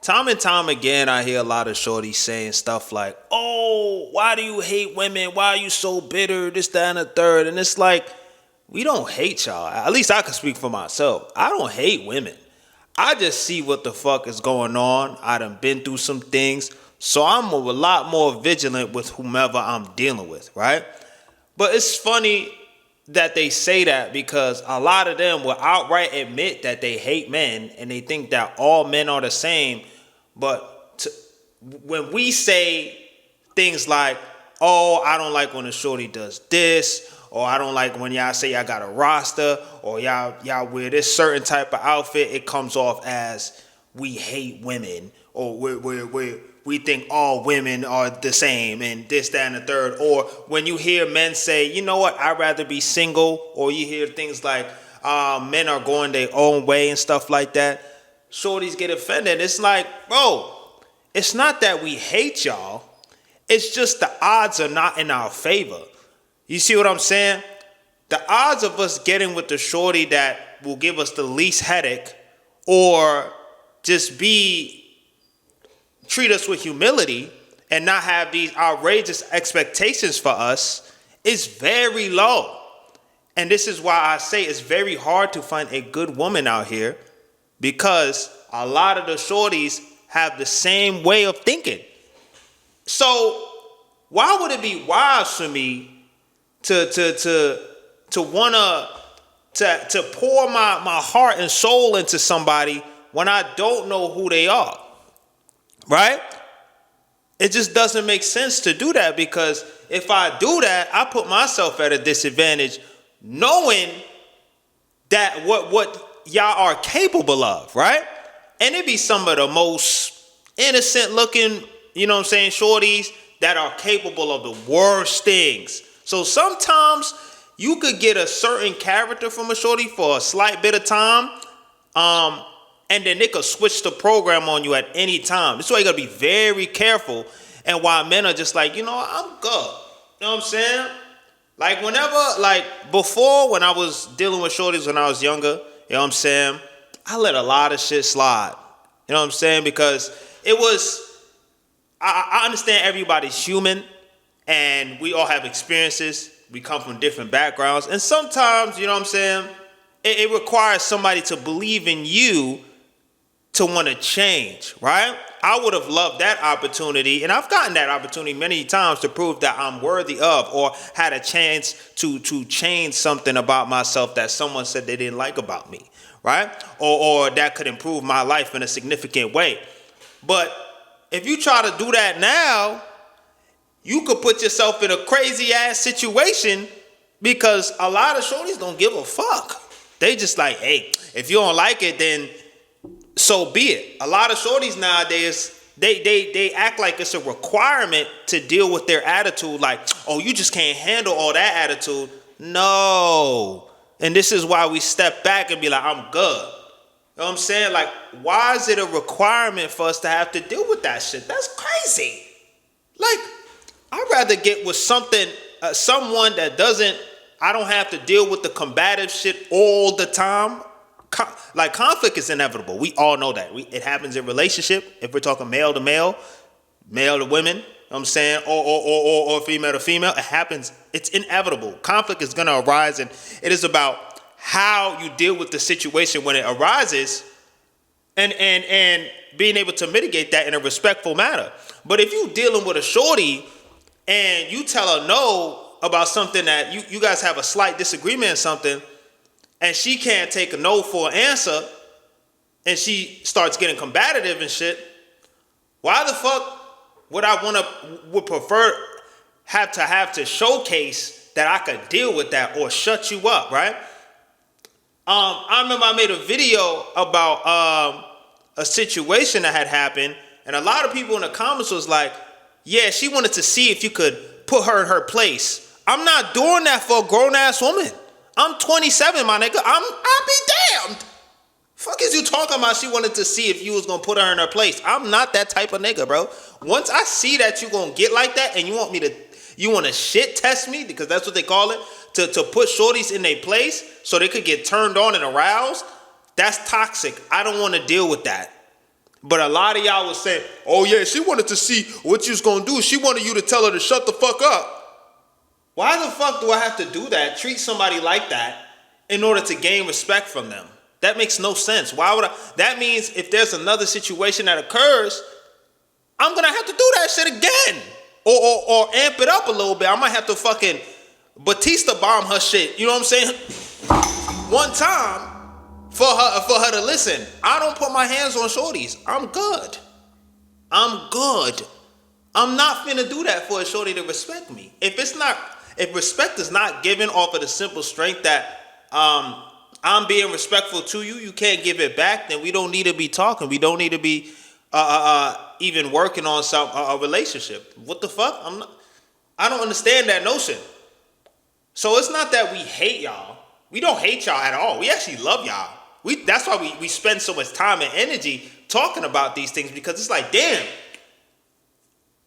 Time and time again, I hear a lot of shorties saying stuff like, "Oh, why do you hate women? Why are you so bitter? This, that, and the third." And it's like, we don't hate y'all. At least I can speak for myself. I don't hate women. I just see what the fuck is going on. I done been through some things. So I'm a lot more vigilant with whomever I'm dealing with, right? But it's funny that they say that because a lot of them will outright admit that they hate men and they think that all men are the same. But when we say things like, "Oh, I don't like when a shorty does this," or "I don't like when y'all say y'all got a roster," or y'all wear this certain type of outfit, it comes off as we hate women, or we think all women are the same, and this, that, and the third. Or when you hear men say, "You know what, I'd rather be single," or you hear things like men are going their own way and stuff like that, shorties get offended. It's like, bro, it's not that we hate y'all. It's just the odds are not in our favor. You see what I'm saying? The odds of us getting with the shorty that will give us the least headache or just treat us with humility and not have these outrageous expectations for us is very low. And this is why I say it's very hard to find a good woman out here, because a lot of the shorties have the same way of thinking. So why would it be wise for me to wanna to pour my heart and soul into somebody when I don't know who they are? Right? It just doesn't make sense to do that, because if I do that, I put myself at a disadvantage knowing that what y'all are capable of, right? And it be some of the most innocent looking, you know what I'm saying, shorties that are capable of the worst things. So sometimes you could get a certain character from a shorty for a slight bit of time, and then they could switch the program on you at any time. That's why you gotta be very careful. And why men are just like, I'm good. You know what I'm saying? Like before, when I was dealing with shorties when I was younger, you know what I'm saying, I let a lot of shit slide. You know what I'm saying? Because I understand everybody's human and we all have experiences. We come from different backgrounds. And sometimes, you know what I'm saying, it requires somebody to believe in you to want to change, right? I would have loved that opportunity, and I've gotten that opportunity many times to prove that I'm worthy of, or had a chance to change something about myself that someone said they didn't like about me, right? Or that could improve my life in a significant way. But if you try to do that now, you could put yourself in a crazy ass situation, because a lot of shorties don't give a fuck. They just like, hey, if you don't like it, then so be it. A lot of shorties nowadays, they act like it's a requirement to deal with their attitude. Like, oh, you just can't handle all that attitude. No. And this is why we step back and be like, I'm good. You know what I'm saying? Like, why is it a requirement for us to have to deal with that shit? That's crazy. Like, I'd rather get with someone that I don't have to deal with the combative shit all the time. Like, conflict is inevitable. We all know that. It happens in relationship. If we're talking male to male, male to women, you know what I'm saying, or female to female, it happens. It's inevitable. Conflict is going to arise, and it is about how you deal with the situation when it arises, and being able to mitigate that in a respectful manner. But if you're dealing with a shorty and you tell her no about something that you guys have a slight disagreement or something, and she can't take a no for an answer, and she starts getting combative and shit, why the fuck would prefer have to showcase that I could deal with that or shut you up, right? I remember I made a video about a situation that had happened, and a lot of people in the comments was like, yeah, she wanted to see if you could put her in her place. I'm not doing that for a grown-ass woman. I'm 27, my nigga. I'll be damned. Fuck is you talking about? She wanted to see if you was gonna put her in her place. I'm not that type of nigga, bro. Once I see that you gonna get like that and you want to shit test me, because that's what they call it, to put shorties in their place so they could get turned on and aroused, that's toxic. I don't want to deal with that. But a lot of y'all was saying, oh yeah, she wanted to see what you was going to do. She wanted you to tell her to shut the fuck up. Why the fuck do I have to do that, treat somebody like that in order to gain respect from them? That makes no sense. Why would I? That means if there's another situation that occurs, I'm going to have to do that shit again. Or amp it up a little bit. I might have to fucking Batista bomb her shit. You know what I'm saying? One time for her to listen. I don't put my hands on shorties. I'm good. I'm not finna do that for a shorty to respect me. If respect is not given off of the simple strength that I'm being respectful to you, you can't give it back, then we don't need to be talking. We don't need to be even working on a relationship. What the fuck? I don't understand that notion. So it's not that we hate y'all. We don't hate y'all at all. We actually love y'all. That's why we spend so much time and energy talking about these things, because it's like, damn,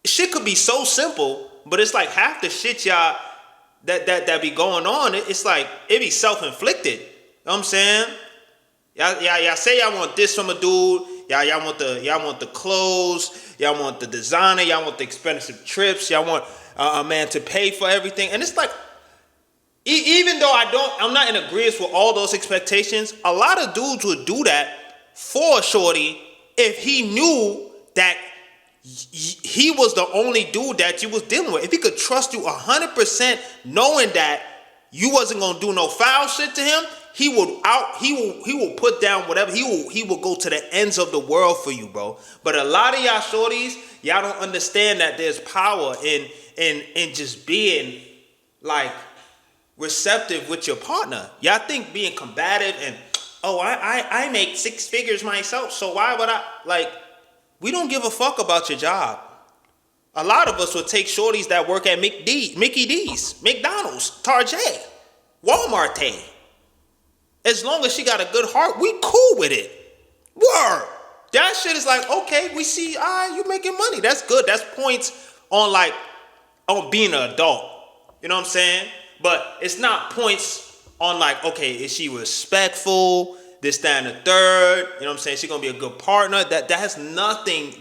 shit could be so simple, but it's like half the shit y'all that be going on, it's like it be self-inflicted. You know what I'm saying? Y'all say y'all want this from a dude. Y'all want the clothes. Y'all want the designer. Y'all want the expensive trips. Y'all want a man to pay for everything. And it's like, even though I'm not in agreement with all those expectations, a lot of dudes would do that for a shorty if he knew that he was the only dude that you was dealing with. If he could trust you 100%, knowing that you wasn't gonna do no foul shit to him, he will put down whatever. He will go to the ends of the world for you, bro. But a lot of y'all shorties, y'all don't understand that there's power in just being like receptive with your partner. Y'all think being combative and I make 6 figures myself, so why would I like? We don't give a fuck about your job. A lot of us would take shorties that work at Mickey D's, McDonald's, Target, Walmart. As long as she got a good heart, we cool with it. Word. That shit is like, okay, we see, you making money. That's good. That's points on being an adult. You know what I'm saying? But it's not points on like, okay, is she respectful? This, that, and the third. You know what I'm saying? She's gonna be a good partner. That has nothing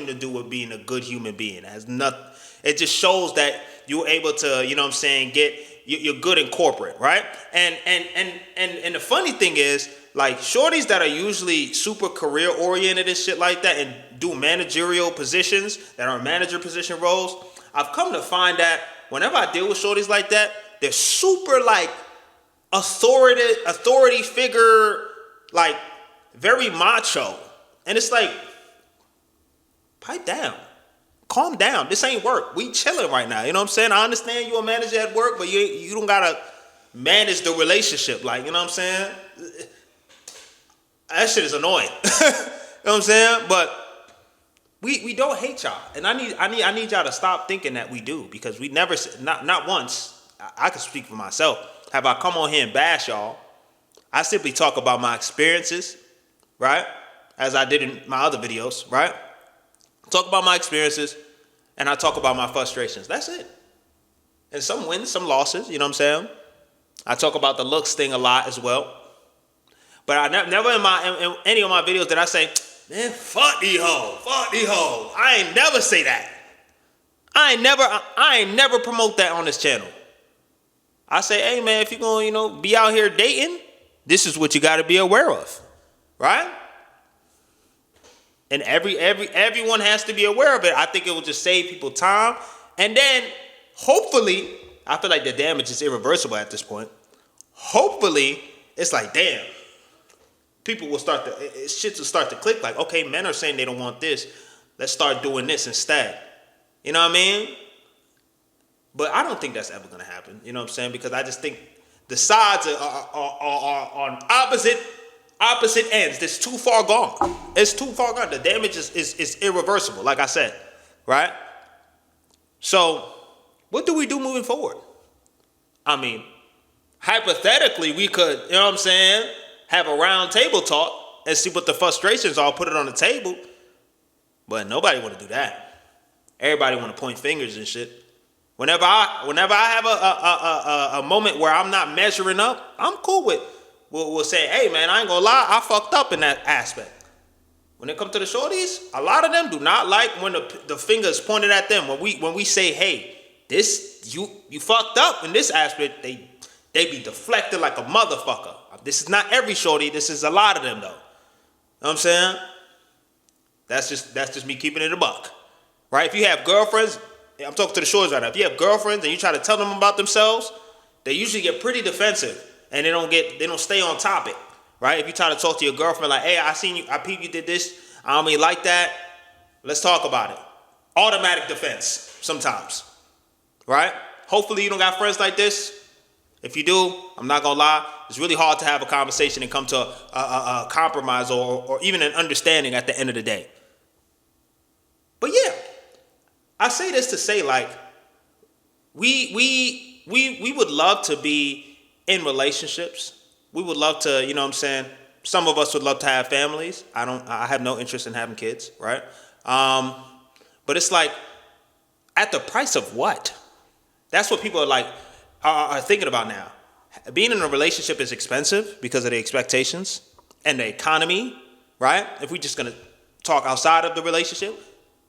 to do with being a good human being. It has nothing. It just shows that you're able to, you know what I'm saying, you're good in corporate, right? And the funny thing is, like, shorties that are usually super career oriented and shit like that and do managerial positions that are manager position roles, I've come to find that whenever I deal with shorties like that, they're super like authority figure, like very macho. And it's like, pipe down. Calm down. This ain't work. We chilling right now. You know what I'm saying? I understand you're a manager at work, but you don't gotta manage the relationship. Like, you know what I'm saying? That shit is annoying. You know what I'm saying? But we don't hate y'all. And I need y'all to stop thinking that we do, because we never, not once, I can speak for myself, have I come on here and bash y'all. I simply talk about my experiences, right? As I did in my other videos, right? Talk about my experiences, and I talk about my frustrations. That's it. And some wins, some losses, you know what I'm saying? I talk about the looks thing a lot as well. But I never in any of my videos did I say, man, fuck these hoes. I ain't never say that. I ain't never promote that on this channel. I say, hey man, if you're gonna, be out here dating, this is what you gotta be aware of. Right? And everyone has to be aware of it. I think it will just save people time. And then hopefully, I feel like the damage is irreversible at this point. Hopefully, it's like, damn. People will shit will start to click, like, okay, men are saying they don't want this. Let's start doing this instead. You know what I mean? But I don't think that's ever going to happen. You know what I'm saying? Because I just think the sides are on opposite ends. It's too far gone. It's too far gone. The damage is irreversible, like I said. Right? So, what do we do moving forward? I mean, hypothetically, we could, you know what I'm saying, have a round table talk and see what the frustrations are, put it on the table. But nobody want to do that. Everybody want to point fingers and shit. Whenever I have a moment where I'm not measuring up, I'm cool with we'll say, hey man, I ain't gonna lie, I fucked up in that aspect. when it comes to the shorties, a lot of them do not like when the finger is pointed at them. When we say, hey, this you fucked up in this aspect, they be deflected like a motherfucker. This is not every shorty. This is a lot of them though. You know what I'm saying? That's just me keeping it a buck, right? If you have girlfriends, I'm talking to the shorties right now. If you have girlfriends and you try to tell them about themselves, they usually get pretty defensive and they don't stay on topic, right? If you try to talk to your girlfriend like, hey, I seen you, I peeped you did this, I don't mean like that. Let's talk about it. Automatic defense sometimes, right? Hopefully you don't got friends like this. If you do, I'm not gonna lie, it's really hard to have a conversation and come to a compromise or even an understanding at the end of the day. But yeah, I say this to say like, we would love to be in relationships. We would love to, you know what I'm saying? Some of us would love to have families. I have no interest in having kids, right? But it's like, at the price of what? That's what people are thinking about now. Being in a relationship is expensive because of the expectations and the economy, right? If we're just gonna talk outside of the relationship,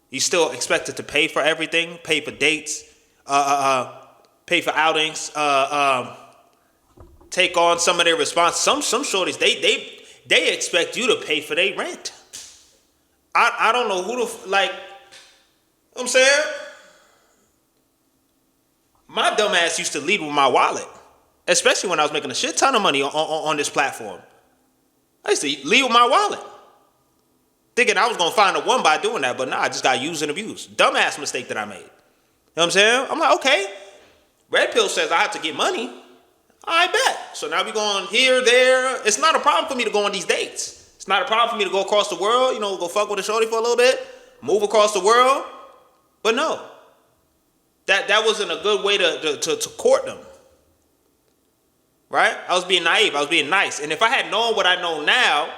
you still expected to pay for everything, pay for dates, pay for outings, take on some of their response. Some shorties, they expect you to pay for their rent. I don't know who the, like, you know what I'm saying? My dumb ass used to lead with my wallet, especially when I was making a shit ton of money on this platform. I used to lead with my wallet, thinking I was going to find a one by doing that, but nah, I just got used and abused. Dumbass mistake that I made. You know what I'm saying? I'm like, okay, Red Pill says I have to get money. I bet. So now we going here, there. It's not a problem for me to go on these dates. It's not a problem for me to go across the world, go fuck with a shorty for a little bit, move across the world. But no, that wasn't a good way to court them. Right? I was being naive. I was being nice. And if I had known what I know now,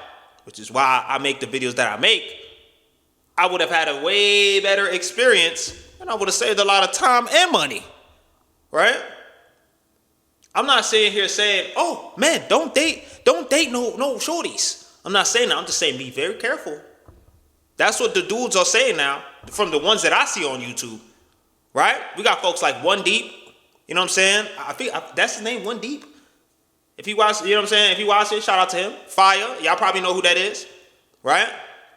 which is why I make the videos that I make, I would have had a way better experience and I would have saved a lot of time and money. Right? I'm not sitting here saying, oh man, don't date no shorties. I'm not saying that. I'm just saying be very careful. That's what the dudes are saying now, from the ones that I see on YouTube. Right? We got folks like One Deep. You know what I'm saying? I think that's his name, One Deep. If he watch, you know what I'm saying? If he watch it, shout out to him. Fire. Y'all probably know who that is. Right?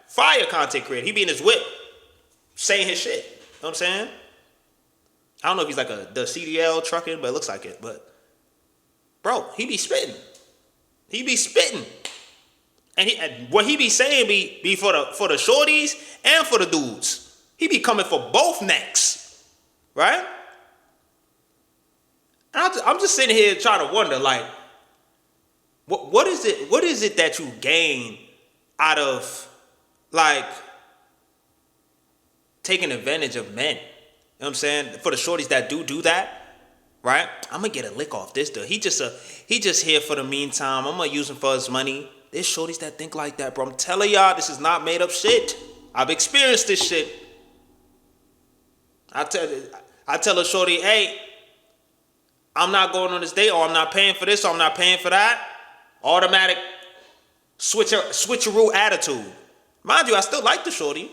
Fire content creator. He be in his whip saying his shit. You know what I'm saying? I don't know if he's like the CDL trucking, but it looks like it. But bro, he be spitting. He be spitting. And what he be saying be for the shorties and for the dudes. He be coming for both necks. Right? And I'm just sitting here trying to wonder, like, what is it that you gain out of, like, taking advantage of men? You know what I'm saying? For the shorties that do that, right? I'm gonna get a lick off this dude. He just here for the meantime. I'm gonna use him for his money. There's shorties that think like that, bro. I'm telling y'all, this is not made up shit. I've experienced this shit. I tell a shorty, hey, I'm not going on this date, or I'm not paying for this, or I'm not paying for that. Automatic switcheroo attitude. Mind you, I still like the shorty,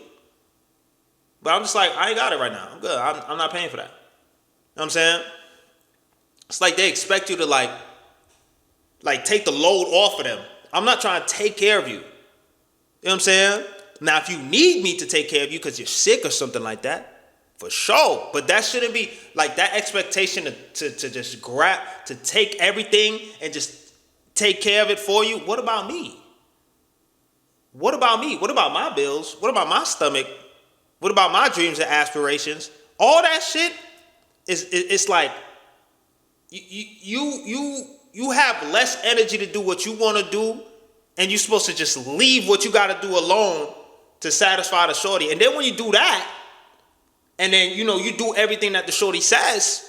but I'm just like, I ain't got it right now. I'm good. I'm not paying for that. You know what I'm saying? It's like they expect you to like take the load off of them. I'm not trying to take care of you. You know what I'm saying? Now, if you need me to take care of you because you're sick or something like that, for sure. But that shouldn't be like that expectation to just to take everything and just take care of it for you. What about me? What about me? What about my bills? What about my stomach? What about my dreams and aspirations? All that shit it's like you have less energy to do what you want to do, and you're supposed to just leave what you got to do alone to satisfy the shorty. And then when you do that, and then, you do everything that the shorty says,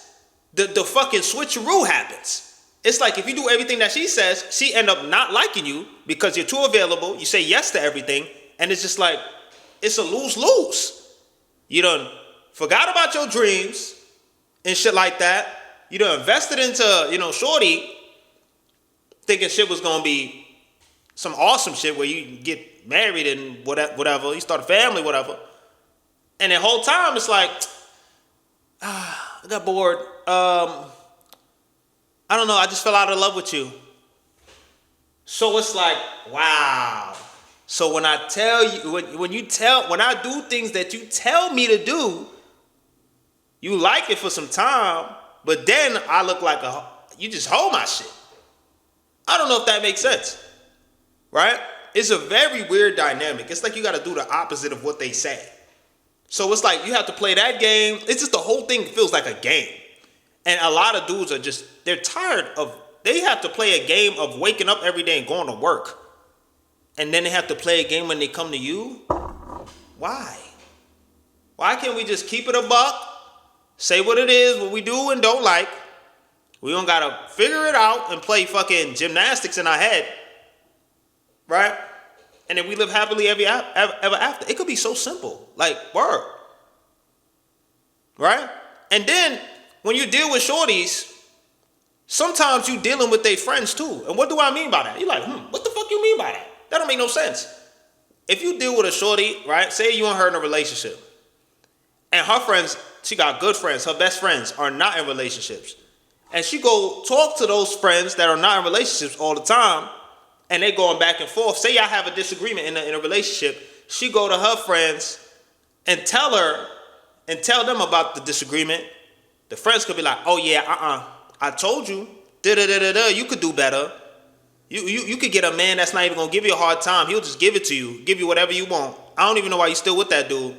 the fucking switcheroo happens. It's like if you do everything that she says, she end up not liking you because you're too available. You say yes to everything. And it's just like, it's a lose-lose. You done forgot about your dreams and shit like that. You done invested into, shorty, thinking shit was going to be some awesome shit where you get married and whatever, you start a family, whatever. And the whole time it's like, I got bored. I don't know. I just fell out of love with you. So it's like, wow. So when I tell you, when I do things that you tell me to do, you like it for some time, but then I look like you just hold my shit. I don't know if that makes sense, right? It's a very weird dynamic. It's like you got to do the opposite of what they say. So it's like you have to play that game. It's just the whole thing feels like a game. And a lot of dudes they're tired of, they have to play a game of waking up every day and going to work. And then they have to play a game when they come to you? Why? Why can't we just keep it a buck? Say what it is, what we do and don't like. We don't gotta figure it out and play fucking gymnastics in our head. Right? And then we live happily ever after. It could be so simple. Like, word. Right? And then, when you deal with shorties, sometimes you dealing with their friends too. And what do I mean by that? You're like, what the fuck you mean by that? That don't make no sense. If you deal with a shorty, right? Say you and her in a relationship. And her friends, she got good friends, her best friends are not in relationships. And she go talk to those friends that are not in relationships all the time. And they going back and forth. Say y'all have a disagreement in a relationship. She go to her friends and tell them about the disagreement. The friends could be like, oh yeah, I told you, you could do better. You could get a man that's not even gonna give you a hard time. He'll just give it to you, give you whatever you want. I don't even know why you still with that dude.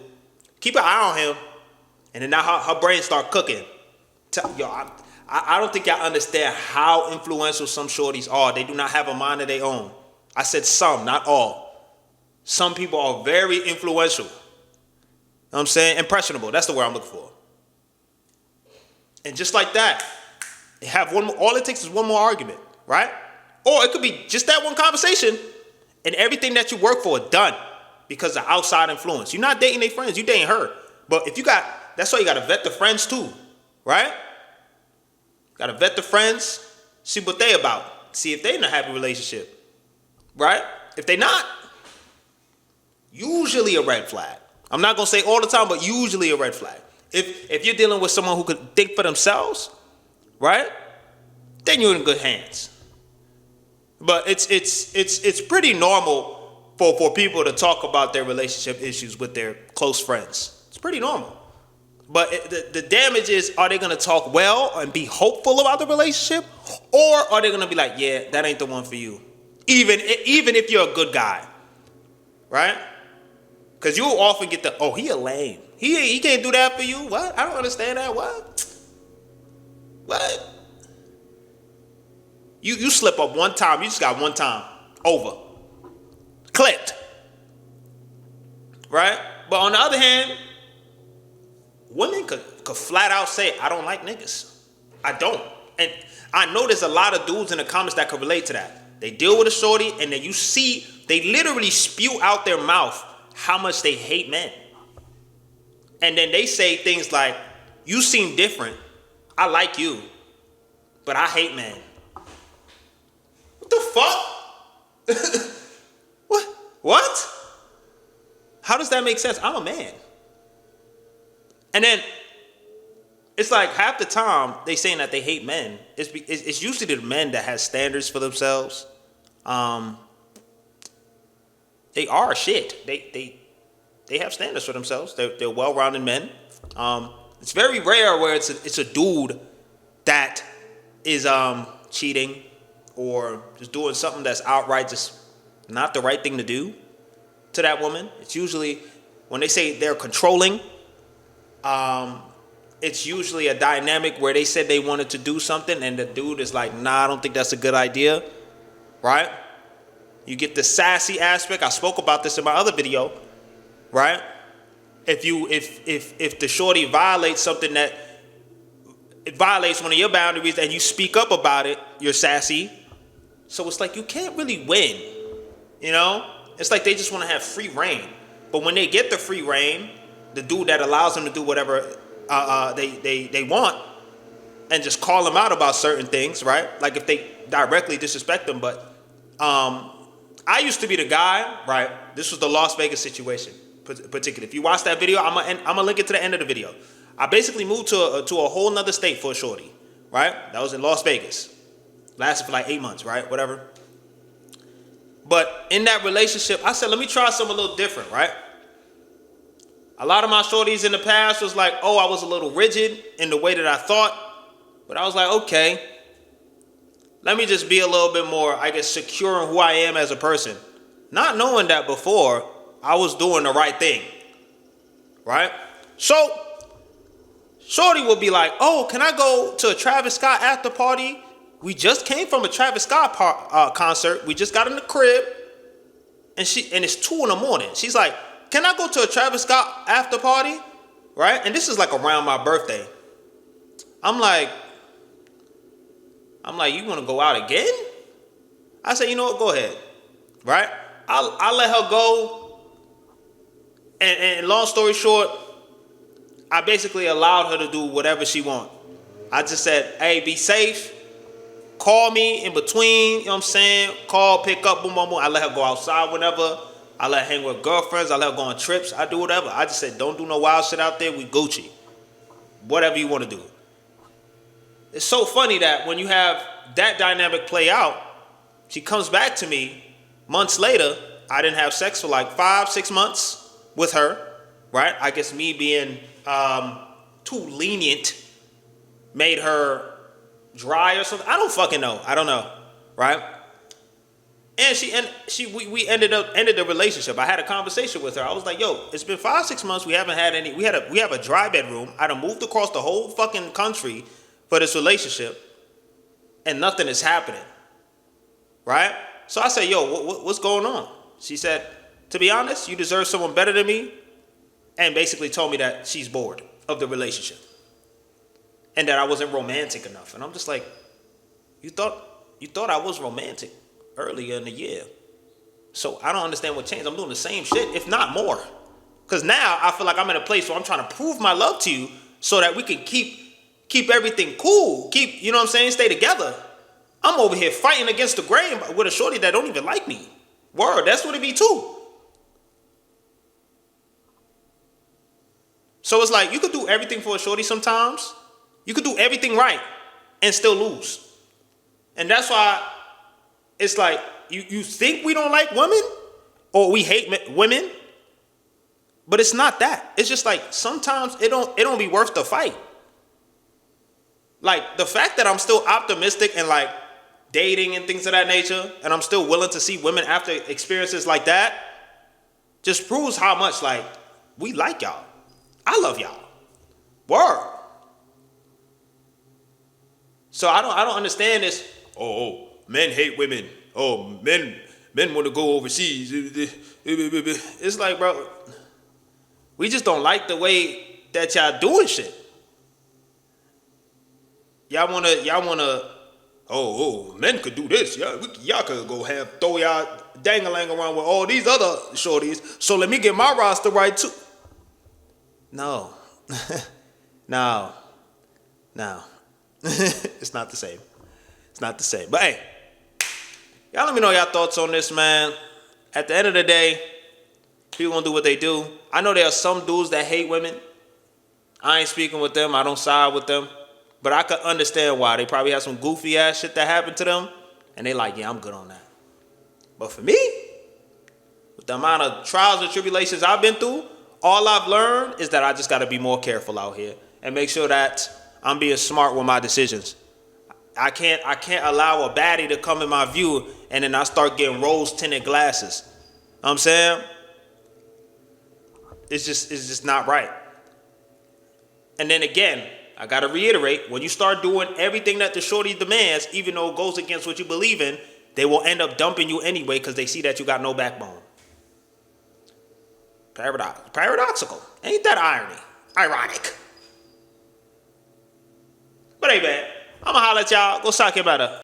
Keep an eye on him. And then now her brain start cooking. I don't think y'all understand how influential some shorties are. They do not have a mind of their own. I said some, not all. Some people are very influential. You know what I'm saying? Impressionable. That's the word I'm looking for. And just like that, all it takes is one more argument, right? Or it could be just that one conversation and everything that you work for done because of outside influence. You're not dating their friends, you dating her. But that's why you got to vet the friends too, right? Got to vet the friends, see what they about, see if they in a happy relationship, right? If they not, usually a red flag. I'm not going to say all the time, but usually a red flag. If you're dealing with someone who could think for themselves, right? Then you're in good hands. But it's pretty normal for people to talk about their relationship issues with their close friends. It's pretty normal. But the damage is, are they going to talk well and be hopeful about the relationship? Or are they going to be like, yeah, that ain't the one for you? Even if you're a good guy. Right? Because you'll often get he a lame. He can't do that for you? What? I don't understand that. What? You slip up one time. You just got one time. Over. Clicked. Right? But on the other hand, women could flat out say, I don't like niggas. I don't. And I know there's a lot of dudes in the comments that could relate to that. They deal with a shorty and then you see they literally spew out their mouth how much they hate men. And then they say things like, you seem different. I like you, but I hate men. What the fuck? What? How does that make sense? I'm a man. And then it's like half the time they saying that they hate men. It's usually the men that has standards for themselves. They are shit. They have standards for themselves. They're well-rounded men. It's very rare where it's a dude that is cheating or just doing something that's outright just not the right thing to do to that woman. It's usually when they say they're controlling. It's usually a dynamic where they said they wanted to do something and the dude is like, nah, I don't think that's a good idea, right? You get the sassy aspect. I spoke about this in my other video, right? If the shorty violates something that it violates one of your boundaries and you speak up about it, you're sassy. So it's like you can't really win, you know? It's like they just want to have free reign. But when they get the free reign, the dude that allows them to do whatever they want and just call them out about certain things, right? Like if they directly disrespect them, but I used to be the guy, right? This was the Las Vegas situation, particularly. If you watch that video, I'm gonna link it to the end of the video. I basically moved to a whole nother state for a shorty, right? That was in Las Vegas. Lasted for like 8 months, right? Whatever. But in that relationship, I said, let me try something a little different, right? A lot of my shorties in the past was like, oh, I was a little rigid in the way that I thought. But I was like, okay, let me just be a little bit more, I guess, secure in who I am as a person. Not knowing that before, I was doing the right thing, right? So, shorty would be like, oh, can I go to a Travis Scott after party? We just came from a Travis Scott concert. We just got in the crib. And it's 2 a.m. She's like, can I go to a Travis Scott after party? Right? And this is like around my birthday. I'm like, you want to go out again? I said, you know what? Go ahead. Right? I'll let her go. And long story short, I basically allowed her to do whatever she want. I just said, hey, be safe. Call me in between, you know what I'm saying? Call, pick up, boom, boom, boom. I let her go outside whenever. I let her hang with girlfriends. I let her go on trips. I do whatever. I just said, don't do no wild shit out there. We Gucci. Whatever you want to do. It's so funny that when you have that dynamic play out, she comes back to me months later. I didn't have sex for like 5-6 months with her, right? I guess me being too lenient made her dry or something. I don't fucking know. I don't know, right? And we ended the relationship. I had a conversation with her. I was like, yo, it's been 5-6 months. We haven't had any. We have a dry bedroom. I done moved across the whole fucking country for this relationship, and nothing is happening, right? So I said, yo, what's going on? She said, to be honest, you deserve someone better than me, and basically told me that she's bored of the relationship and that I wasn't romantic enough. And I'm just like, you thought I was romantic earlier in the year. So I don't understand what changed. I'm doing the same shit, if not more. Because now I feel like I'm in a place where I'm trying to prove my love to you so that we can keep everything cool. You know what I'm saying? Stay together. I'm over here fighting against the grain with a shorty that don't even like me. Word, that's what it be too. So it's like, you could do everything for a shorty sometimes. You could do everything right and still lose. And that's why it's like, you think we don't like women or we hate women, but it's not that. It's just like, sometimes it don't be worth the fight. Like, the fact that I'm still optimistic and like dating and things of that nature, and I'm still willing to see women after experiences like that, just proves how much like we like y'all. I love y'all. Word. So I don't understand this. Oh, men hate women. Oh, men want to go overseas. It's like, bro, we just don't like the way that y'all doing shit. Y'all wanna. Oh, men could do this. Y'all could go throw y'all dang-a-lang around with all these other shorties. So let me get my roster right too. No. No. It's not the same. It's not the same. But hey, y'all let me know y'all thoughts on this, man. At the end of the day, people gonna do what they do. I know there are some dudes that hate women. I ain't speaking with them. I don't side with them. But I could understand why. They probably have some goofy ass shit that happened to them. And they like, yeah, I'm good on that. But for me, with the amount of trials and tribulations I've been through, all I've learned is that I just got to be more careful out here and make sure that I'm being smart with my decisions. I can't allow a baddie to come in my view and then I start getting rose-tinted glasses. You know what I'm saying? It's just not right. And then again, I got to reiterate, when you start doing everything that the shorty demands, even though it goes against what you believe in, they will end up dumping you anyway because they see that you got no backbone. Paradoxical. Ain't that irony? Ironic. But hey, man, I'm going to holler at y'all. Go suck your better.